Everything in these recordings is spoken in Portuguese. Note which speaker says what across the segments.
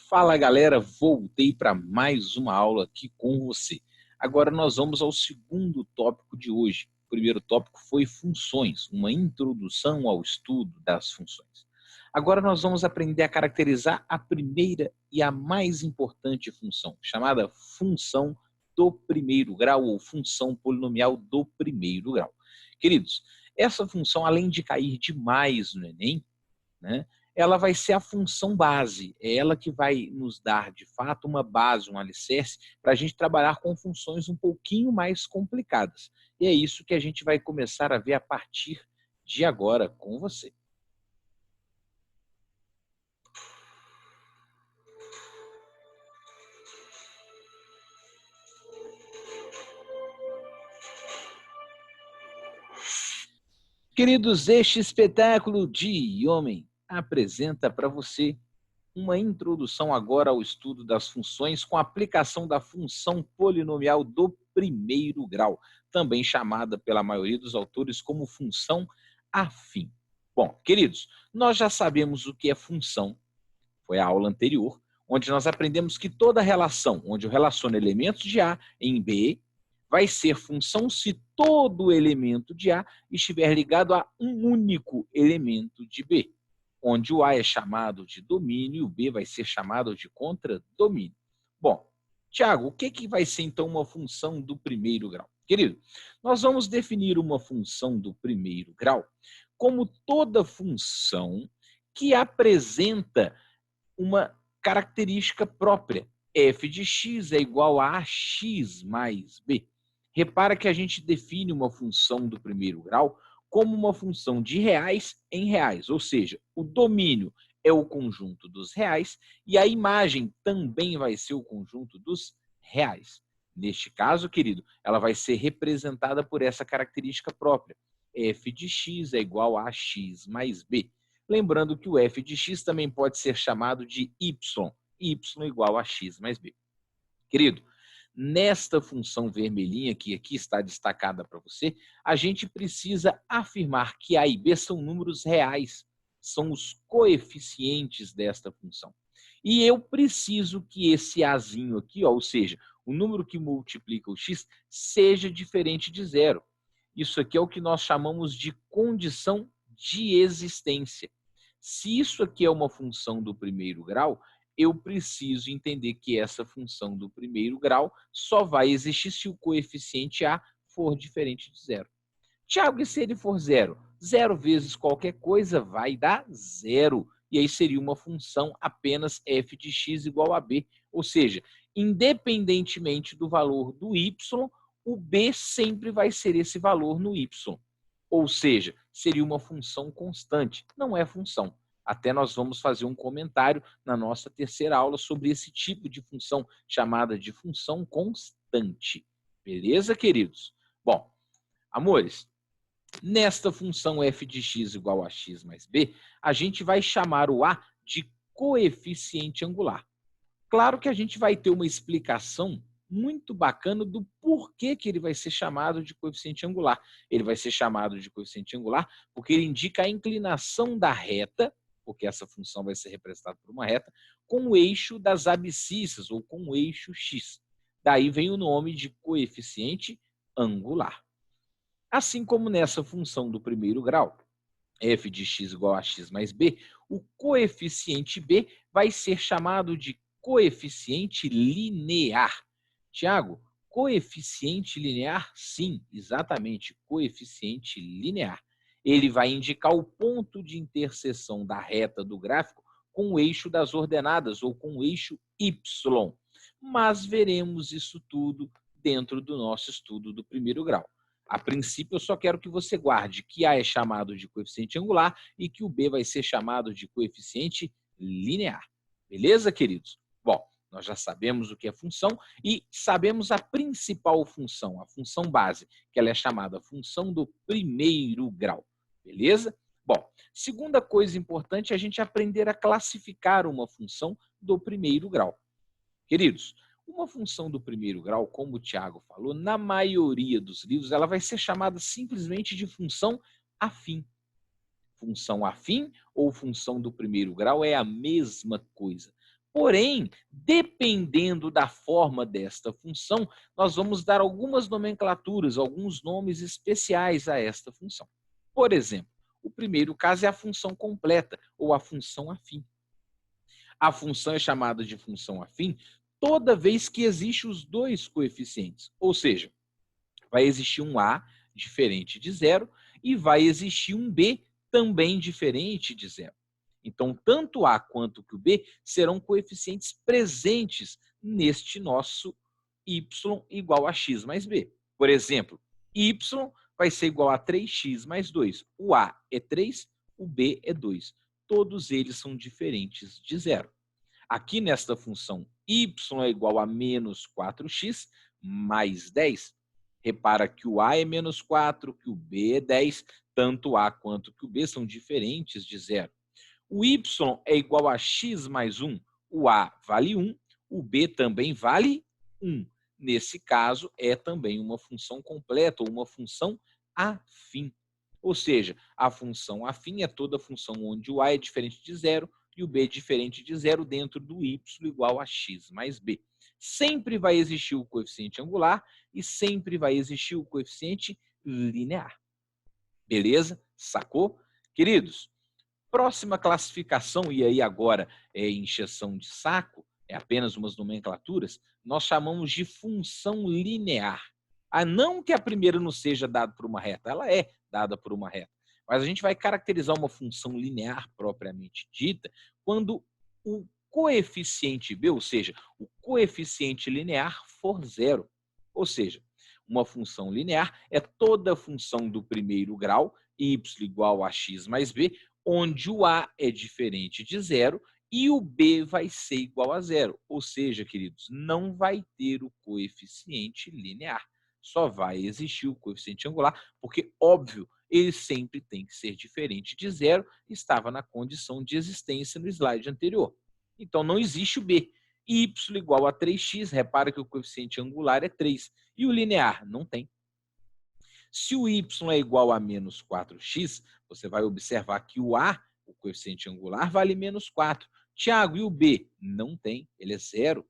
Speaker 1: Fala galera, voltei para mais uma aula aqui com você. Agora nós vamos ao segundo tópico de hoje. O primeiro tópico foi funções, uma introdução ao estudo das funções. Agora nós vamos aprender a caracterizar a primeira e a mais importante função, chamada função do primeiro grau ou função polinomial do primeiro grau. Queridos, essa função, além de cair demais no Enem, né, ela vai ser a função base, é ela que vai nos dar, de fato, uma base, um alicerce, para a gente trabalhar com funções um pouquinho mais complicadas. E é isso que a gente vai começar a ver a partir de agora com você. Queridos, este espetáculo de homem apresenta para você uma introdução agora ao estudo das funções com a aplicação da função polinomial do primeiro grau, também chamada pela maioria dos autores como função afim. Bom, queridos, nós já sabemos o que é função, foi a aula anterior, onde nós aprendemos que toda relação onde eu relaciono elementos de A em B vai ser função se todo elemento de A estiver ligado a um único elemento de B, onde o A é chamado de domínio e o B vai ser chamado de contradomínio. Bom, Tiago, o que vai ser então uma função do primeiro grau? Querido, nós vamos definir uma função do primeiro grau como toda função que apresenta uma característica própria. F de x é igual a x mais b. Repara que a gente define uma função do primeiro grau como uma função de reais em reais, ou seja, o domínio é o conjunto dos reais e a imagem também vai ser o conjunto dos reais. Neste caso, querido, ela vai ser representada por essa característica própria. F de x é igual a x mais b. Lembrando que o f de x também pode ser chamado de y, y igual a x mais b. Querido, nesta função vermelhinha que aqui está destacada para você, a gente precisa afirmar que A e B são números reais, são os coeficientes desta função. E eu preciso que esse Azinho aqui, ou seja, o número que multiplica o x, seja diferente de zero. Isso aqui é o que nós chamamos de condição de existência. Se isso aqui é uma função do primeiro grau, eu preciso entender que essa função do primeiro grau só vai existir se o coeficiente A for diferente de zero. Tiago, e se ele for zero? Zero vezes qualquer coisa vai dar zero. E aí seria uma função apenas f de x igual a b. Ou seja, independentemente do valor do y, o b sempre vai ser esse valor no y. Ou seja, seria uma função constante. Não é função. Até nós vamos fazer um comentário na nossa terceira aula sobre esse tipo de função, chamada de função constante. Beleza, queridos? Bom, amores, nesta função f de x igual a x mais b, a gente vai chamar o A de coeficiente angular. Claro que a gente vai ter uma explicação muito bacana do porquê que ele vai ser chamado de coeficiente angular. Ele vai ser chamado de coeficiente angular porque ele indica a inclinação da reta, porque essa função vai ser representada por uma reta, com o eixo das abscissas, ou com o eixo x. Daí vem o nome de coeficiente angular. Assim como nessa função do primeiro grau, f de x igual a x mais b, o coeficiente b vai ser chamado de coeficiente linear. Tiago, coeficiente linear? Sim, exatamente, coeficiente linear. Ele vai indicar o ponto de interseção da reta do gráfico com o eixo das ordenadas, ou com o eixo y. Mas veremos isso tudo dentro do nosso estudo do primeiro grau. A princípio, eu só quero que você guarde que A é chamado de coeficiente angular e que o B vai ser chamado de coeficiente linear. Beleza, queridos? Bom, nós já sabemos o que é função e sabemos a principal função, a função base, que ela é chamada função do primeiro grau. Beleza? Bom, segunda coisa importante é a gente aprender a classificar uma função do primeiro grau. Queridos, uma função do primeiro grau, como o Tiago falou, na maioria dos livros, ela vai ser chamada simplesmente de função afim. Função afim ou função do primeiro grau é a mesma coisa. Porém, dependendo da forma desta função, nós vamos dar algumas nomenclaturas, alguns nomes especiais a esta função. Por exemplo, o primeiro caso é a função completa ou a função afim. A função é chamada de função afim toda vez que existem os dois coeficientes, ou seja, vai existir um a diferente de zero e vai existir um b também diferente de zero. Então, tanto a quanto que o b serão coeficientes presentes neste nosso y igual a x mais b. Por exemplo, y vai ser igual a 3x mais 2. O a é 3, o b é 2. Todos eles são diferentes de zero. Aqui nesta função y é igual a menos 4x mais 10. Repara que o a é menos 4, que o b é 10. Tanto a quanto que o b são diferentes de zero. O y é igual a x mais 1. O a vale 1, o b também vale 1. Nesse caso, é também uma função completa ou uma função afim. Ou seja, a função afim é toda função onde o a é diferente de zero e o b é diferente de zero dentro do y igual a x mais b. Sempre vai existir o coeficiente angular e sempre vai existir o coeficiente linear. Beleza? Sacou? Queridos, próxima classificação, e aí agora é encheção de saco, é apenas umas nomenclaturas, nós chamamos de função linear. Não que a primeira não seja dada por uma reta, ela é dada por uma reta. Mas a gente vai caracterizar uma função linear propriamente dita quando o coeficiente b, ou seja, o coeficiente linear for zero. Ou seja, uma função linear é toda função do primeiro grau, y igual a x mais b, onde o a é diferente de zero e o b vai ser igual a zero. Ou seja, queridos, não vai ter o coeficiente linear. Só vai existir o coeficiente angular, porque, óbvio, ele sempre tem que ser diferente de zero, estava na condição de existência no slide anterior. Então, não existe o b. Y igual a 3x, repara que o coeficiente angular é 3. E o linear? Não tem. Se o y é igual a menos 4x, você vai observar que o a, o coeficiente angular, vale menos 4. Tiago, e o b? Não tem, ele é zero.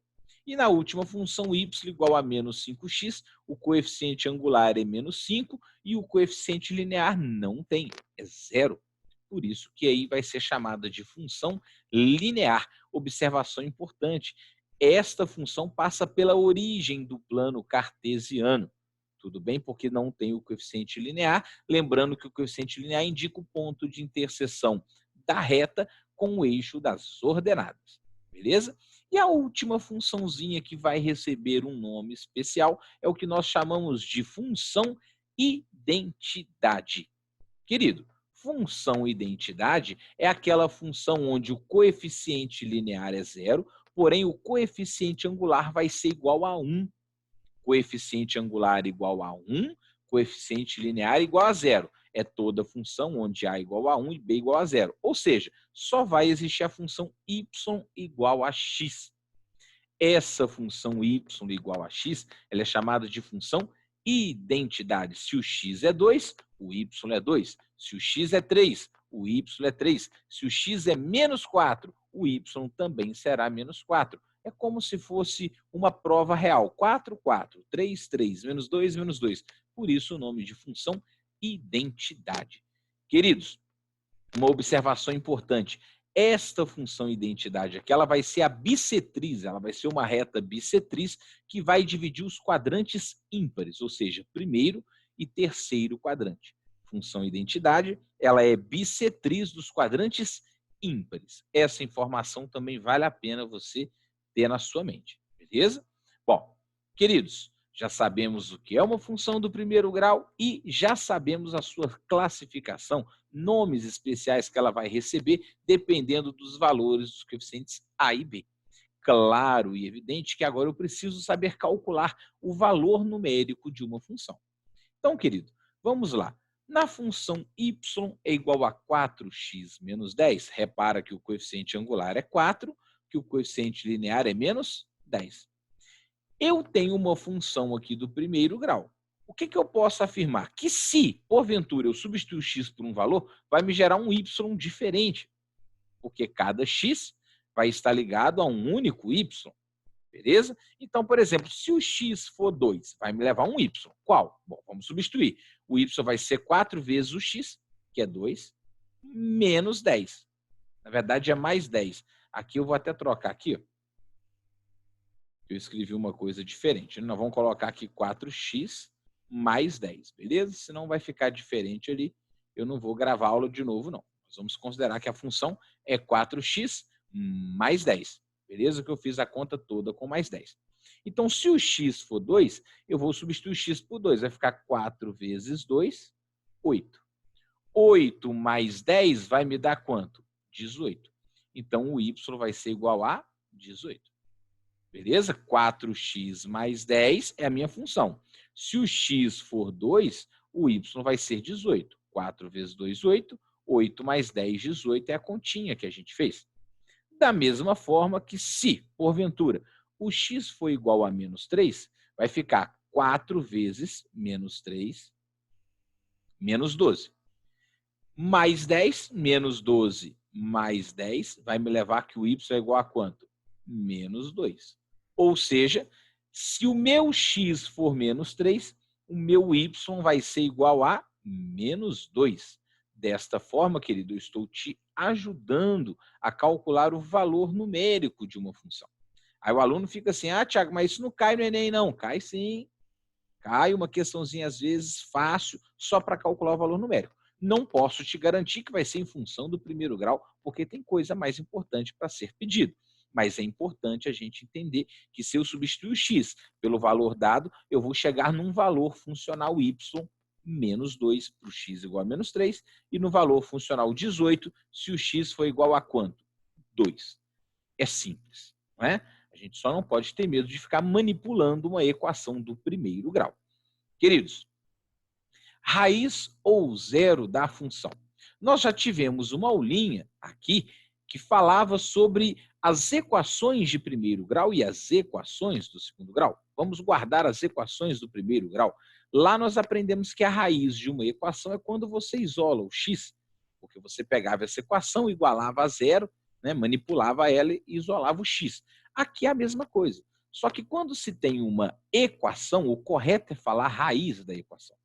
Speaker 1: E na última função, y igual a menos 5x, o coeficiente angular é menos 5 e o coeficiente linear não tem, é zero. Por isso que aí vai ser chamada de função linear. Observação importante, esta função passa pela origem do plano cartesiano. Tudo bem? Porque não tem o coeficiente linear. Lembrando que o coeficiente linear indica o ponto de interseção da reta com o eixo das ordenadas. Beleza? E a última funçãozinha que vai receber um nome especial é o que nós chamamos de função identidade. Querido, função identidade é aquela função onde o coeficiente linear é zero, porém o coeficiente angular vai ser igual a 1. Coeficiente angular igual a 1, coeficiente linear igual a zero. É toda função onde a igual a 1 e b igual a zero. Ou seja, só vai existir a função y igual a x. Essa função y igual a x, ela é chamada de função identidade. Se o x é 2, o y é 2. Se o x é 3, o y é 3. Se o x é menos 4, o y também será menos 4. É como se fosse uma prova real. 4, 4, 3, 3, menos 2, menos 2. Por isso o nome de função identidade. Queridos, uma observação importante. Esta função identidade aqui, ela vai ser a bissetriz, ela vai ser uma reta bissetriz que vai dividir os quadrantes ímpares, ou seja, primeiro e terceiro quadrante. Função identidade, ela é bissetriz dos quadrantes ímpares. Essa informação também vale a pena você ter na sua mente, beleza? Bom, queridos, já sabemos o que é uma função do primeiro grau e já sabemos a sua classificação, nomes especiais que ela vai receber, dependendo dos valores dos coeficientes a e b. Claro e evidente que agora eu preciso saber calcular o valor numérico de uma função. Então, querido, vamos lá. Na função y é igual a 4x menos 10, repara que o coeficiente angular é 4, que o coeficiente linear é menos 10. Eu tenho uma função aqui do primeiro grau. O que eu posso afirmar? Que se, porventura, eu substituir o x por um valor, vai me gerar um y diferente. Porque cada x vai estar ligado a um único y. Beleza? Então, por exemplo, se o x for 2, vai me levar um y. Qual? Bom, vamos substituir. O y vai ser 4 vezes o x, que é 2, menos 10. Na verdade, é mais 10. Aqui eu vou até trocar aqui, ó. Eu escrevi uma coisa diferente. Nós vamos colocar aqui 4x mais 10, beleza? Senão vai ficar diferente ali. Eu não vou gravar a aula de novo, não. Nós vamos considerar que a função é 4x mais 10. Beleza? Que eu fiz a conta toda com mais 10. Então, se o x for 2, eu vou substituir o x por 2. Vai ficar 4 vezes 2, 8. 8 mais 10 vai me dar quanto? 18. Então, o y vai ser igual a 18. Beleza? 4x mais 10 é a minha função. Se o x for 2, o y vai ser 18. 4 vezes 2, 8. 8 mais 10, 18 é a continha que a gente fez. Da mesma forma que se, porventura, o x for igual a menos 3, vai ficar 4 vezes menos 3, menos 12. Mais 10, menos 12, mais 10, vai me levar que o y é igual a quanto? Menos 2. Ou seja, se o meu x for menos 3, o meu y vai ser igual a menos 2. Desta forma, querido, eu estou te ajudando a calcular o valor numérico de uma função. Aí o aluno fica assim, Thiago, mas isso não cai no Enem, não. Cai sim. Cai uma questãozinha, às vezes, fácil, só para calcular o valor numérico. Não posso te garantir que vai ser em função do primeiro grau, porque tem coisa mais importante para ser pedido. Mas é importante a gente entender que se eu substituir o x pelo valor dado, eu vou chegar num valor funcional y menos 2 para o x igual a menos 3, e no valor funcional 18, se o x for igual a quanto? 2. É simples, não é? A gente só não pode ter medo de ficar manipulando uma equação do primeiro grau. Queridos, raiz ou zero da função. Nós já tivemos uma aulinha aqui que falava sobre as equações de primeiro grau e as equações do segundo grau. Vamos guardar as equações do primeiro grau. Lá nós aprendemos que a raiz de uma equação é quando você isola o x, porque você pegava essa equação, igualava a zero, né, manipulava ela e isolava o x. Aqui é a mesma coisa. Só que quando se tem uma equação, o correto é falar raiz da equação.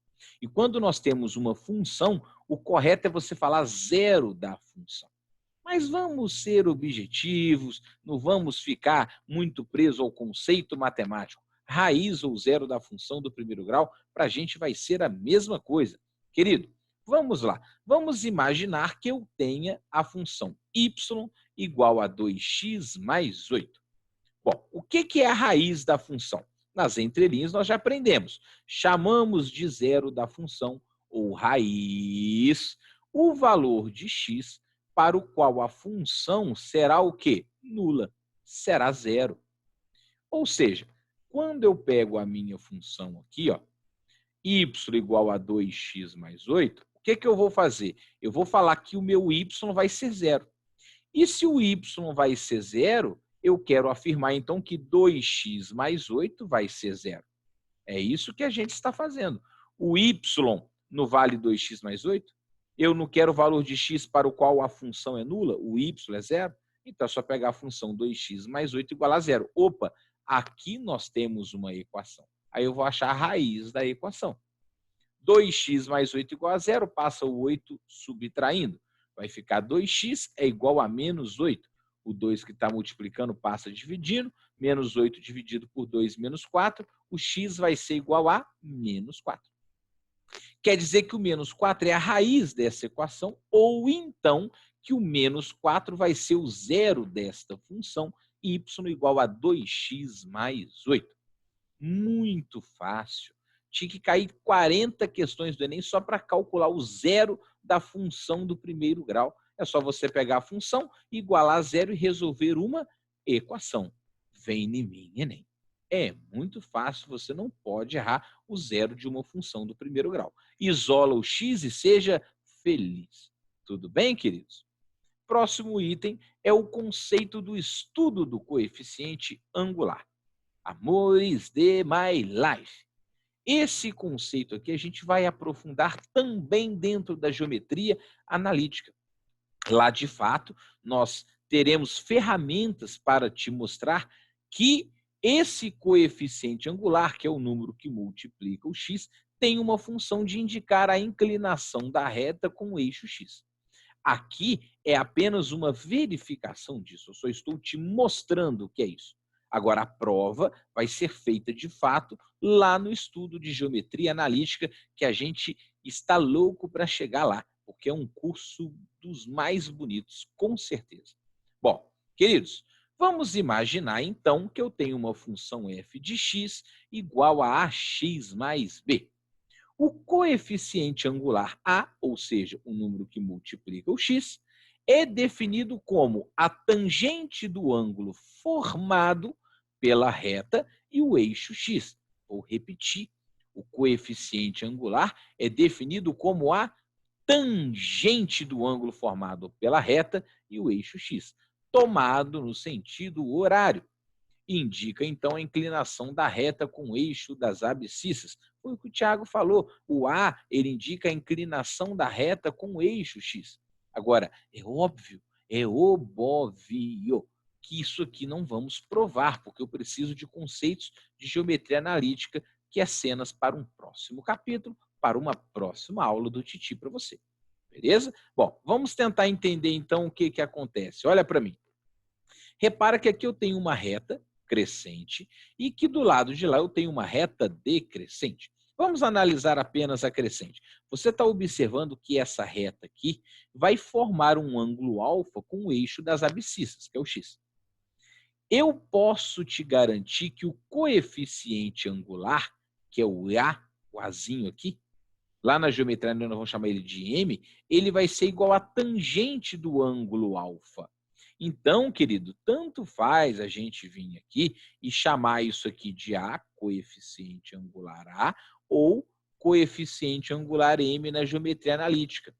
Speaker 1: E quando nós temos uma função, o correto é você falar zero da função. Mas vamos ser objetivos, não vamos ficar muito presos ao conceito matemático. Raiz ou zero da função do primeiro grau, para a gente vai ser a mesma coisa. Querido, vamos lá. Vamos imaginar que eu tenha a função y igual a 2x mais 8. Bom, o que é a raiz da função? Nas entrelinhas nós já aprendemos. Chamamos de zero da função, ou raiz, o valor de x para o qual a função será o quê? Nula, será zero. Ou seja, quando eu pego a minha função aqui, ó, y igual a 2x mais 8, o que eu vou fazer? Eu vou falar que o meu y vai ser zero. E se o y vai ser zero, eu quero afirmar, então, que 2x mais 8 vai ser zero. É isso que a gente está fazendo. O y não vale 2x mais 8? Eu não quero o valor de x para o qual a função é nula? O y é zero? Então, é só pegar a função 2x mais 8 igual a zero. Opa, aqui nós temos uma equação. Aí eu vou achar a raiz da equação. 2x mais 8 igual a zero, passa o 8 subtraindo. Vai ficar 2x é igual a menos 8. O 2 que está multiplicando passa dividindo. Menos 8 dividido por 2 menos 4. O x vai ser igual a menos 4. Quer dizer que o menos 4 é a raiz dessa equação, ou então que o menos 4 vai ser o zero desta função, y igual a 2x mais 8. Muito fácil. Tinha que cair 40 questões do Enem só para calcular o zero da função do primeiro grau. É só você pegar a função, igualar a zero e resolver uma equação. Vem em mim, Enem. É muito fácil, você não pode errar o zero de uma função do primeiro grau. Isola o x e seja feliz. Tudo bem, queridos? Próximo item é o conceito do estudo do coeficiente angular. Amores de my life. Esse conceito aqui a gente vai aprofundar também dentro da geometria analítica. Lá, de fato, nós teremos ferramentas para te mostrar que esse coeficiente angular, que é o número que multiplica o x, tem uma função de indicar a inclinação da reta com o eixo x. Aqui é apenas uma verificação disso, eu só estou te mostrando o que é isso. Agora, a prova vai ser feita de fato lá no estudo de geometria analítica, que a gente está louco para chegar lá, porque é um curso dos mais bonitos, com certeza. Bom, queridos, vamos imaginar então que eu tenho uma função f de x igual a ax mais b. O coeficiente angular A, ou seja, o número que multiplica o x, é definido como a tangente do ângulo formado pela reta e o eixo x. Vou repetir, o coeficiente angular é definido como a tangente do ângulo formado pela reta e o eixo x, tomado no sentido horário. Indica, então, a inclinação da reta com o eixo das abscissas. Foi o que o Tiago falou. O A, ele indica a inclinação da reta com o eixo X. Agora, é óbvio, é óbvio que isso aqui não vamos provar, porque eu preciso de conceitos de geometria analítica, que é cenas para um próximo capítulo, para uma próxima aula do Titi para você. Beleza? Bom, vamos tentar entender, então, o que acontece. Olha para mim. Repara que aqui eu tenho uma reta crescente e que do lado de lá eu tenho uma reta decrescente. Vamos analisar apenas a crescente. Você está observando que essa reta aqui vai formar um ângulo alfa com o eixo das abscissas, que é o x. Eu posso te garantir que o coeficiente angular, que é o A, o Azinho aqui, lá na geometria nós vamos chamar ele de M, ele vai ser igual à tangente do ângulo alfa. Então, querido, tanto faz a gente vir aqui e chamar isso aqui de A, coeficiente angular A, ou coeficiente angular M na geometria analítica.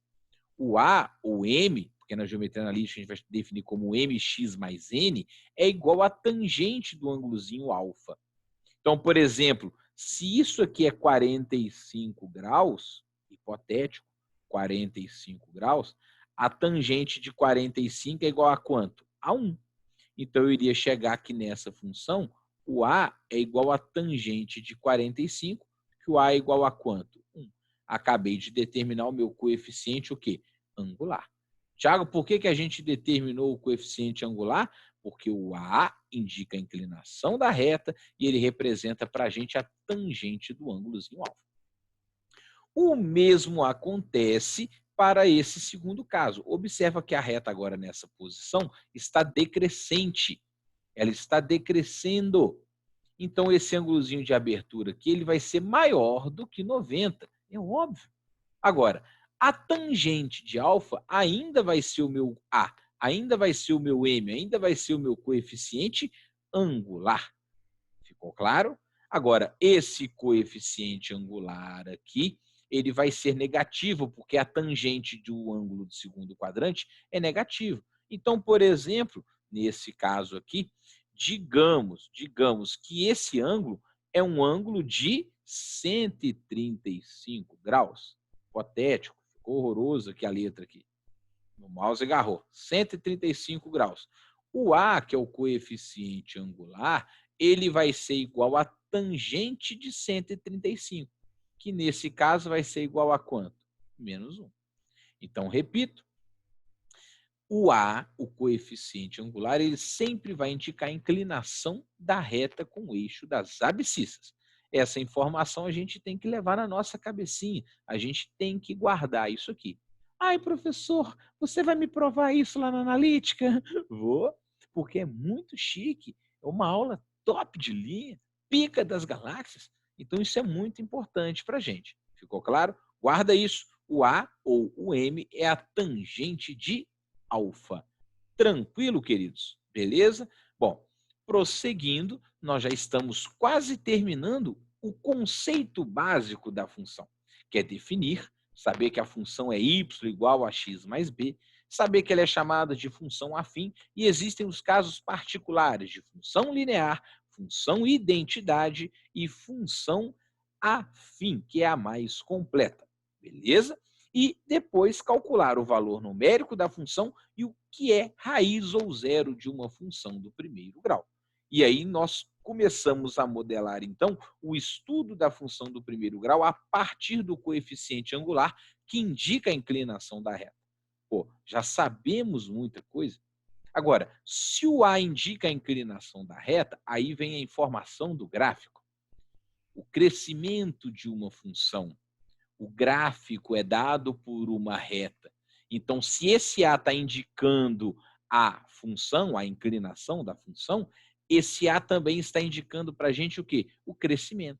Speaker 1: O A, ou M, porque na geometria analítica a gente vai definir como mx mais n, é igual à tangente do ângulozinho alfa. Então, por exemplo, se isso aqui é 45 graus, hipotético, 45 graus, a tangente de 45 é igual a quanto? A 1. Então, eu iria chegar aqui nessa função, o A é igual a tangente de 45, que o A é igual a quanto? 1. Acabei de determinar o meu coeficiente, o quê? Angular. Tiago, por que a gente determinou o coeficiente angular? Porque o A indica a inclinação da reta e ele representa para a gente a tangente do ângulozinho alfa. O mesmo acontece para esse segundo caso. Observa que a reta agora nessa posição está decrescente. Ela está decrescendo. Então, esse ângulozinho de abertura aqui ele vai ser maior do que 90. É óbvio. Agora, a tangente de alfa ainda vai ser o meu A, ainda vai ser o meu M, ainda vai ser o meu coeficiente angular. Ficou claro? Agora, esse coeficiente angular aqui, ele vai ser negativo, porque a tangente do ângulo do segundo quadrante é negativo. Então, por exemplo, nesse caso aqui, digamos que esse ângulo é um ângulo de 135 graus. Hipotético, ficou horroroso aqui a letra aqui. No mouse agarrou. 135 graus. O A, que é o coeficiente angular, ele vai ser igual a tangente de 135, que nesse caso vai ser igual a quanto? Menos 1. Então, repito, o A, o coeficiente angular, ele sempre vai indicar a inclinação da reta com o eixo das abscissas. Essa informação a gente tem que levar na nossa cabecinha, a gente tem que guardar isso aqui. Ai, professor, você vai me provar isso lá na analítica? Vou, porque é muito chique, é uma aula top de linha, pica das galáxias. Então, isso é muito importante para a gente. Ficou claro? Guarda isso. O A ou o M é a tangente de alfa. Tranquilo, queridos? Beleza? Bom, prosseguindo, nós já estamos quase terminando o conceito básico da função, que é definir, saber que a função é y igual a x mais b, saber que ela é chamada de função afim e existem os casos particulares de função linear, função identidade e função afim, que é a mais completa. Beleza? e depois calcular o valor numérico da função e o que é raiz ou zero de uma função do primeiro grau. E aí nós começamos a modelar, então, o estudo da função do primeiro grau a partir do coeficiente angular que indica a inclinação da reta. Pô, já sabemos muita coisa. Agora, se o A indica a inclinação da reta, aí vem a informação do gráfico. O crescimento de uma função. O gráfico é dado por uma reta. Então, se esse A está indicando a função, a inclinação da função, esse A também está indicando para a gente o quê? O crescimento.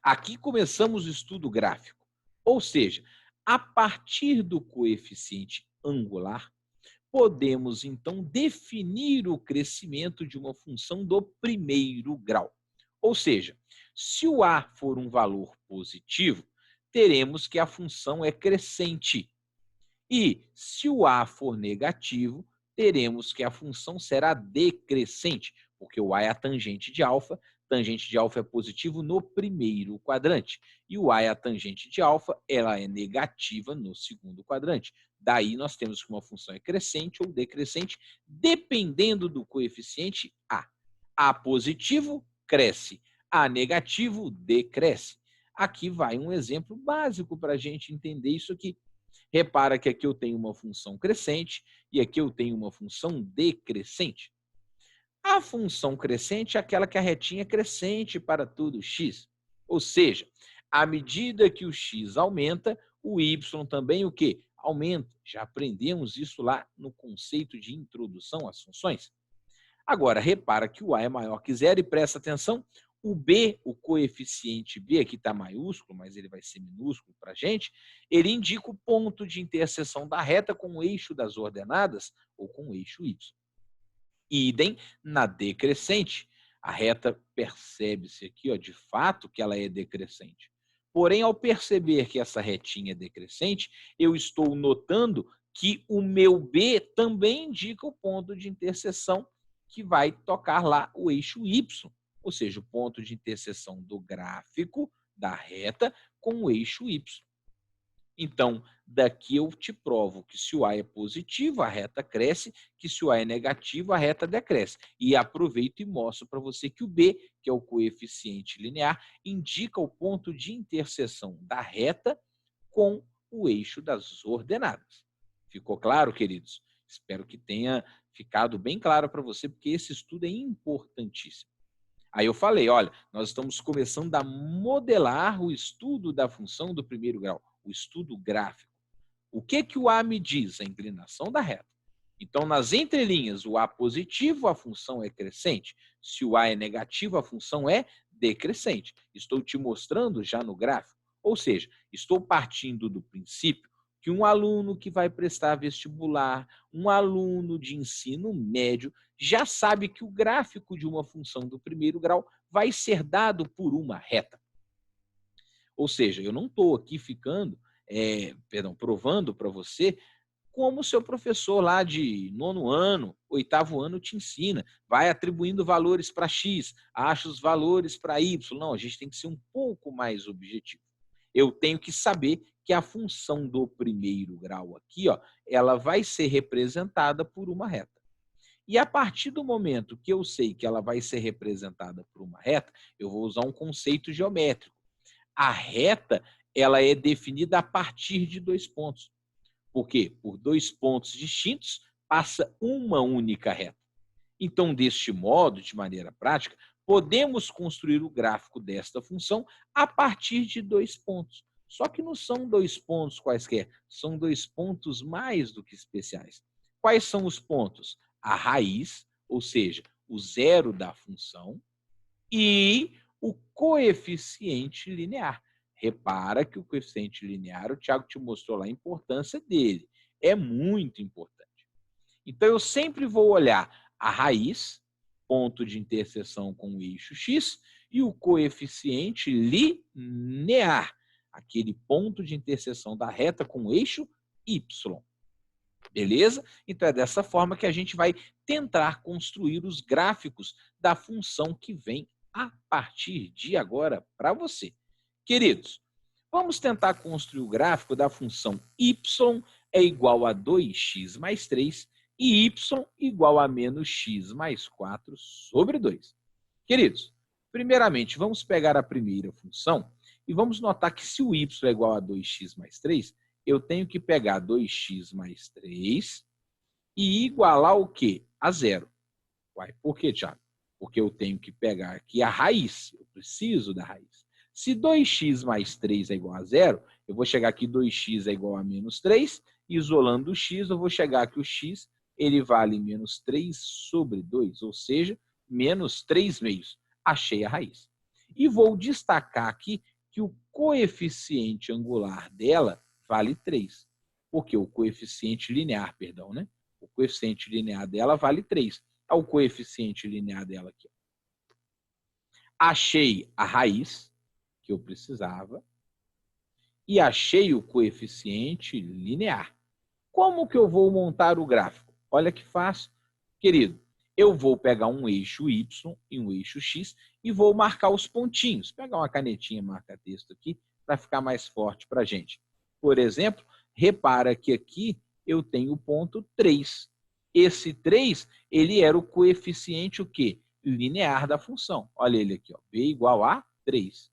Speaker 1: Aqui começamos o estudo gráfico. Ou seja, a partir do coeficiente angular, podemos, então, definir o crescimento de uma função do primeiro grau. Ou seja, se o A for um valor positivo, teremos que a função é crescente. E se o A for negativo, teremos que a função será decrescente, porque o A é a tangente de alfa é positivo no primeiro quadrante, e o A é a tangente de alfa, ela é negativa no segundo quadrante. Daí nós temos que uma função é crescente ou decrescente, dependendo do coeficiente A. A positivo, cresce. A negativo, decresce. Aqui vai um exemplo básico para a gente entender isso aqui. Repara que aqui eu tenho uma função crescente e aqui eu tenho uma função decrescente. A função crescente é aquela que a retinha é crescente para todo x. Ou seja, à medida que o x aumenta, o y também o quê? Aumenta. Já aprendemos isso lá no conceito de introdução às funções. Agora, repara que o a é maior que zero e presta atenção, o b, o coeficiente b, aqui está maiúsculo, mas ele vai ser minúsculo para a gente, ele indica o ponto de interseção da reta com o eixo das ordenadas ou com o eixo y. Idem na decrescente. A reta percebe-se aqui, ó, de fato, que ela é decrescente. Porém, ao perceber que essa retinha é decrescente, eu estou notando que o meu B também indica o ponto de interseção que vai tocar lá o eixo Y, ou seja, o ponto de interseção do gráfico da reta com o eixo Y. Então, daqui eu te provo que se o A é positivo, a reta cresce, que se o A é negativo, a reta decresce. E aproveito e mostro para você que o B, que é o coeficiente linear, indica o ponto de interseção da reta com o eixo das ordenadas. Ficou claro, queridos? Espero que tenha ficado bem claro para você, porque esse estudo é importantíssimo. Aí eu falei, olha, nós estamos começando a modelar o estudo da função do primeiro grau, o estudo gráfico. O que o A me diz? A inclinação da reta. Então, nas entrelinhas, o A positivo, a função é crescente. Se o A é negativo, a função é decrescente. Estou te mostrando já no gráfico. Ou seja, estou partindo do princípio que um aluno que vai prestar vestibular, um aluno de ensino médio, já sabe que o gráfico de uma função do primeiro grau vai ser dado por uma reta. Ou seja, eu não estou aqui provando para você como o seu professor lá de 9º ano, 8º ano te ensina. Vai atribuindo valores para X, acha os valores para Y. Não, a gente tem que ser um pouco mais objetivo. Eu tenho que saber que a função do primeiro grau aqui, ó, ela vai ser representada por uma reta. E a partir do momento que eu sei que ela vai ser representada por uma reta, eu vou usar um conceito geométrico. A reta, ela é definida a partir de 2 pontos. Por quê? Por 2 pontos distintos passa uma única reta. Então, deste modo, de maneira prática, podemos construir o gráfico desta função a partir de 2 pontos. Só que não são 2 pontos quaisquer, são 2 pontos mais do que especiais. Quais são os pontos? A raiz, ou seja, o zero da função, e o coeficiente linear. Repara que o coeficiente linear, o Thiago te mostrou lá a importância dele. É muito importante. Então, eu sempre vou olhar a raiz, ponto de interseção com o eixo X, e o coeficiente linear, aquele ponto de interseção da reta com o eixo Y. Beleza? Então, é dessa forma que a gente vai tentar construir os gráficos da função que vem a partir de agora para você. Queridos, Vamos tentar construir o gráfico da função y é igual a 2x mais 3 e y igual a menos x mais 4 sobre 2. Queridos, primeiramente, vamos pegar a primeira função e vamos notar que se o y é igual a 2x mais 3, eu tenho que pegar 2x mais 3 e igualar o quê? A zero. Uai, por quê, Thiago? Porque eu tenho que pegar aqui a raiz, eu preciso da raiz. Se 2x mais 3 é igual a zero, eu vou chegar aqui 2x é igual a menos 3, isolando o x, eu vou chegar que o x ele vale menos 3 sobre 2, ou seja, menos 3 meios. Achei a raiz. E vou destacar aqui que o coeficiente angular dela vale 3, porque o coeficiente linear, perdão, né? O coeficiente linear dela vale 3. Olha o coeficiente linear dela aqui. Achei a raiz que eu precisava e achei o coeficiente linear. Como que eu vou montar o gráfico? Olha que fácil. Querido, eu vou pegar um eixo Y e um eixo X e vou marcar os pontinhos. Pegar uma canetinha marca-texto aqui para ficar mais forte para a gente. Por exemplo, repara que aqui eu tenho o ponto 3. Esse 3, ele era o coeficiente o quê? Linear da função. Olha ele aqui, ó, b igual a 3.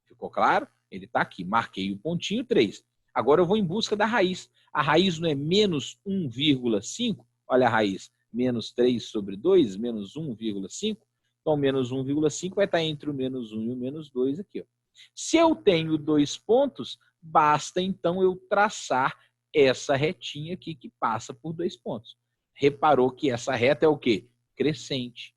Speaker 1: Ficou claro? Ele está aqui, marquei o pontinho 3. Agora eu vou em busca da raiz. A raiz não é menos 1,5? Olha a raiz, menos 3 sobre 2, menos 1,5. Então, menos 1,5 vai estar entre o menos 1 e o menos 2 aqui. Ó. Se eu tenho 2 pontos, basta então eu traçar essa retinha aqui que passa por 2 pontos. Reparou que essa reta é o quê? Crescente.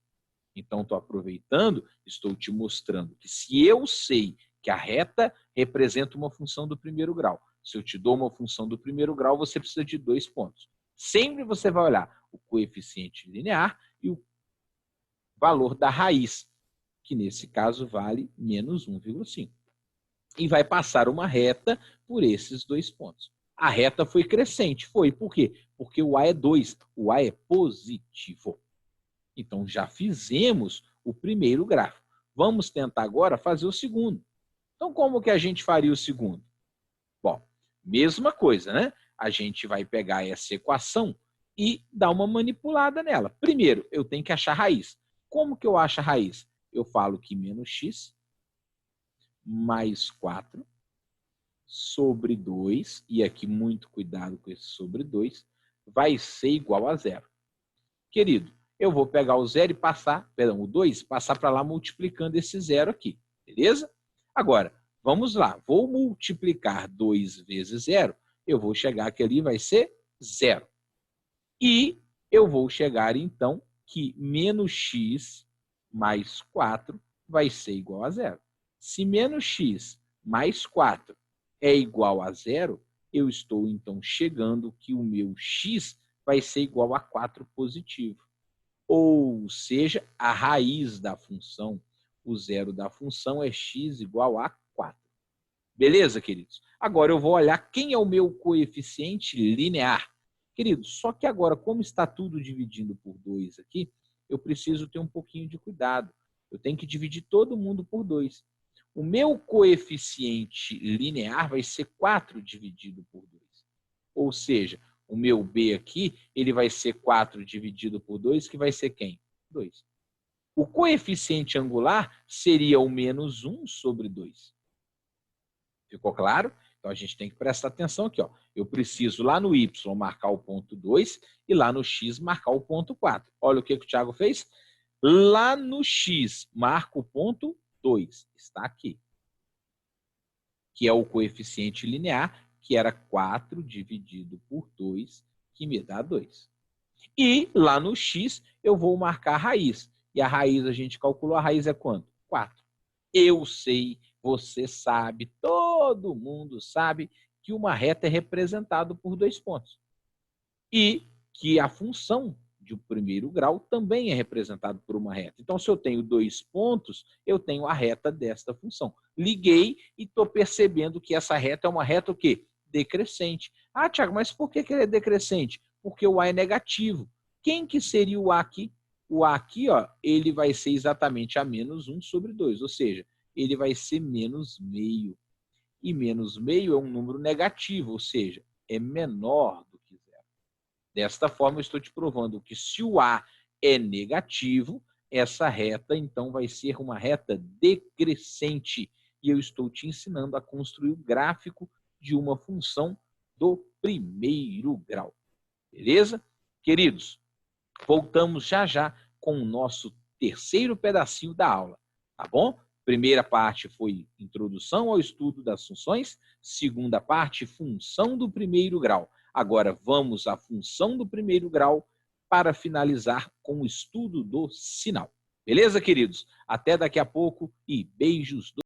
Speaker 1: Então, estou aproveitando, estou te mostrando que se eu sei que a reta representa uma função do primeiro grau, se eu te dou uma função do primeiro grau, você precisa de 2 pontos. Sempre você vai olhar o coeficiente linear e o valor da raiz, que nesse caso vale menos 1,5. E vai passar uma reta por esses 2 pontos. A reta foi crescente. Foi. Por quê? Porque o A é 2. O A é positivo. Então, já fizemos o primeiro gráfico. Vamos tentar agora fazer o segundo. Então, como que a gente faria o segundo? Bom, mesma coisa, né? A gente vai pegar essa equação e dar uma manipulada nela. Primeiro, eu tenho que achar a raiz. Como que eu acho a raiz? Eu falo que menos x mais 4 sobre 2, e aqui muito cuidado com esse sobre 2, vai ser igual a zero. Querido, eu vou pegar o zero e passar, perdão, o 2, passar para lá multiplicando esse zero aqui, beleza? Agora, vamos lá, vou multiplicar 2 vezes zero, eu vou chegar que ali vai ser zero. E eu vou chegar, então, que menos x mais 4 vai ser igual a zero. Se menos x mais 4 é igual a zero, eu estou, então, chegando que o meu x vai ser igual a 4 positivo. Ou seja, a raiz da função, o zero da função é x igual a 4. Beleza, queridos? Agora eu vou olhar quem é o meu coeficiente linear. Queridos, só que agora, como está tudo dividindo por 2 aqui, eu preciso ter um pouquinho de cuidado. Eu tenho que dividir todo mundo por 2. O meu coeficiente linear vai ser 4 dividido por 2. Ou seja, o meu B aqui, ele vai ser 4 dividido por 2, que vai ser quem? 2. O coeficiente angular seria o menos 1 sobre 2. Ficou claro? Então, a gente tem que prestar atenção aqui. Ó. Eu preciso lá no Y marcar o ponto 2 e lá no X marcar o ponto 4. Olha o que o Thiago fez. Lá no X, marca o ponto 2. Está aqui. Que é o coeficiente linear, que era 4 dividido por 2, que me dá 2. E lá no X, eu vou marcar a raiz. E a raiz, a gente calculou, a raiz é quanto? 4. Eu sei, você sabe, todo mundo sabe que uma reta é representada por 2 pontos. E que a função de primeiro grau também é representada por uma reta. Então, se eu tenho 2 pontos, eu tenho a reta desta função. Liguei e estou percebendo que essa reta é uma reta o quê? Decrescente. Ah, Thiago, mas por que ele é decrescente? Porque o A é negativo. Quem que seria o A aqui? O A aqui, ó, ele vai ser exatamente a menos 1 sobre 2, ou seja, ele vai ser menos meio. e menos meio é um número negativo, ou seja, é menor do que zero. Desta forma, eu estou te provando que se o A é negativo, essa reta, então, vai ser uma reta decrescente. E eu estou te ensinando a construir o gráfico de uma função do primeiro grau. Beleza? Queridos, voltamos já já com o nosso terceiro pedacinho da aula, tá bom? Primeira parte foi introdução ao estudo das funções, segunda parte, função do primeiro grau. Agora vamos à função do primeiro grau para finalizar com o estudo do sinal. Beleza, queridos? Até daqui a pouco e beijos do